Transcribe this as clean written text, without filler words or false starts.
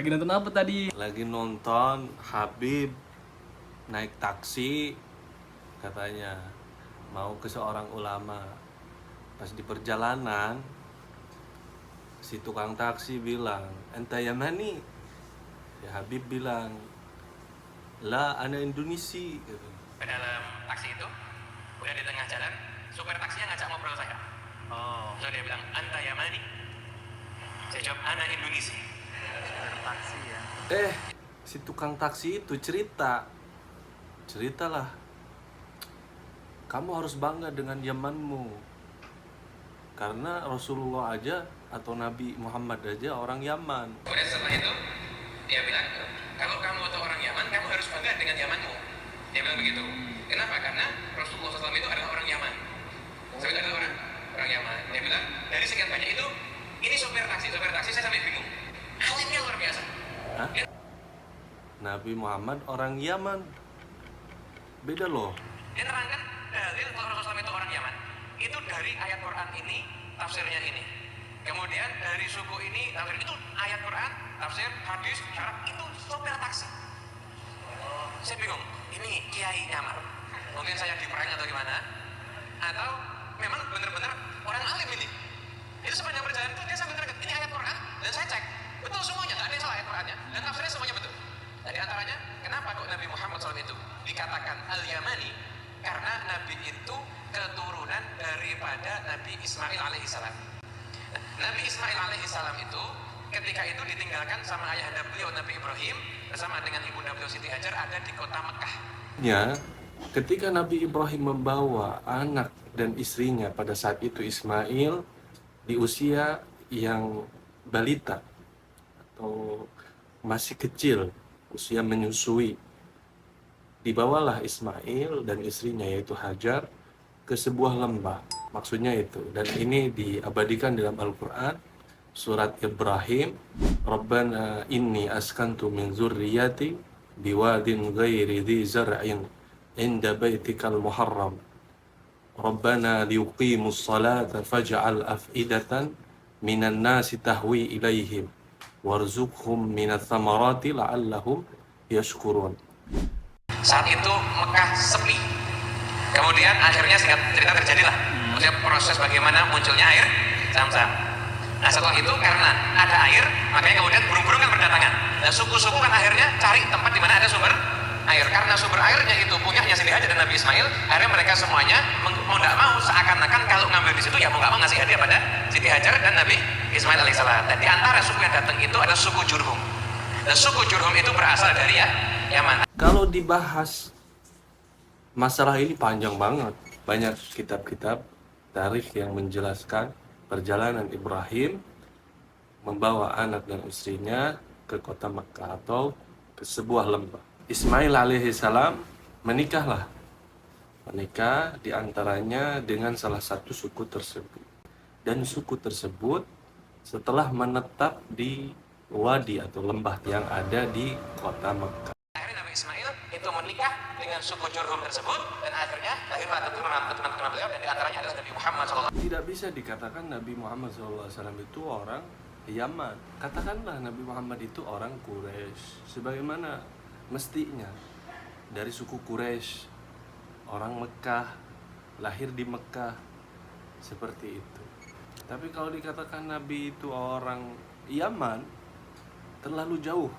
Lagi nonton apa tadi? Lagi nonton Habib naik taksi, katanya mau ke seorang ulama. Pas di perjalanan si tukang taksi bilang, "Enta Yamani?" Ya Habib bilang, "La, ana Indonesia," gitu. Dalam taksi itu udah di tengah jalan, supir taksinya ngajak ngobrol saya. Lalu dia bilang, "Anta Yamani?" Saya jawab, "Ana Indonesia." Taksi ya. Si tukang taksi itu ceritalah, kamu harus bangga dengan Yamanmu, karena Rasulullah aja atau Nabi Muhammad aja orang Yaman. Kemudian setelah itu dia bilang, kalau kamu atau orang Yaman, kamu harus bangga dengan Yamanmu. Dia bilang begitu. Kenapa? Karena Rasulullah SAW itu adalah orang Yaman. Saya adalah orang Yaman. Dia bilang, dari sekian banyak itu, ini sopir taksi saya sampai bingung. Alimnya luar biasa. Hah? Nabi Muhammad orang Yaman, beda loh. Dia terangkan dalil kalau Rasulullah itu orang Yaman itu dari ayat Quran ini, tafsirnya ini. Kemudian dari suku ini, tafsir itu ayat Quran, tafsir, hadis, syarat itu sopir taksi. Saya bingung, ini kiai nyamar. Mungkin saya diperang atau gimana? Atau memang benar-benar orang alim ini. Itu sepanjang perjalanan itu dia sambil terangkan, ini ayat Quran, dan saya cek betul semuanya, nggak ada yang salah ayat Qurannya, dan tafsirnya semuanya betul. Jadi antaranya, kenapa kok Nabi Muhammad SAW itu dikatakan Al-Yamani? Karena Nabi itu keturunan daripada Nabi Ismail alaihissalam. Nabi Ismail alaihissalam itu ketika itu ditinggalkan sama ayahanda beliau Nabi Ibrahim bersama dengan ibunda beliau Siti Hajar ada di kota Mekah. Ya, ketika Nabi Ibrahim membawa anak dan istrinya pada saat itu Ismail di usia yang balita atau masih kecil, usia menyusui, dibawalah Ismail dan istrinya yaitu Hajar ke sebuah lembah. Maksudnya itu, dan ini diabadikan dalam Al-Quran surat Ibrahim, Rabbana inni askantu min zurriyati biwadin ghairi dhi zar'in inda baitikal muharram Rabbana liyuqimus salata faj'al af'idatan minan nasi tahwi ilaihim warzuqhum minats thamarati la'allahum yashkurun. Saat itu Mekah sepi. Kemudian akhirnya singkat cerita terjadilah maksudnya proses bagaimana munculnya air Zam-Zam. Nah setelah itu karena ada air, makanya kemudian burung-burung kan berdatangan. Dan suku-suku kan akhirnya cari tempat di mana ada sumber air. Karena sumber airnya itu punyanya Siti Hajar dan Nabi Ismail, akhirnya mereka semuanya mau tidak mau seakan-akan kalau ngambil di situ ya mau nggak mau ngasih hadiah pada Siti Hajar dan Nabi Ismail alaihissalam. Dan di antara suku yang datang itu ada suku Jurhum. Dan suku Jurhum itu berasal dari Yaman. Kalau dibahas masalah ini panjang banget. Banyak kitab-kitab tarikh yang menjelaskan perjalanan Ibrahim membawa anak dan istrinya ke kota Mekah atau ke sebuah lembah. Ismail alaihissalam menikah diantaranya dengan salah satu suku tersebut. Dan suku tersebut setelah menetap di wadi atau lembah yang ada di kota Mekah. Akhirnya Nabi Ismail itu menikah dengan suku Jurhum tersebut dan akhirnya lahirlah keturunan beliau dan diantaranya adalah Nabi Muhammad SAW. Tidak bisa dikatakan Nabi Muhammad SAW itu orang Yaman. Katakanlah Nabi Muhammad itu orang Quraisy, sebagaimana mestinya dari suku Quraisy, orang Mekah, lahir di Mekah, seperti itu. Tapi kalau dikatakan Nabi itu orang Yaman, terlalu jauh.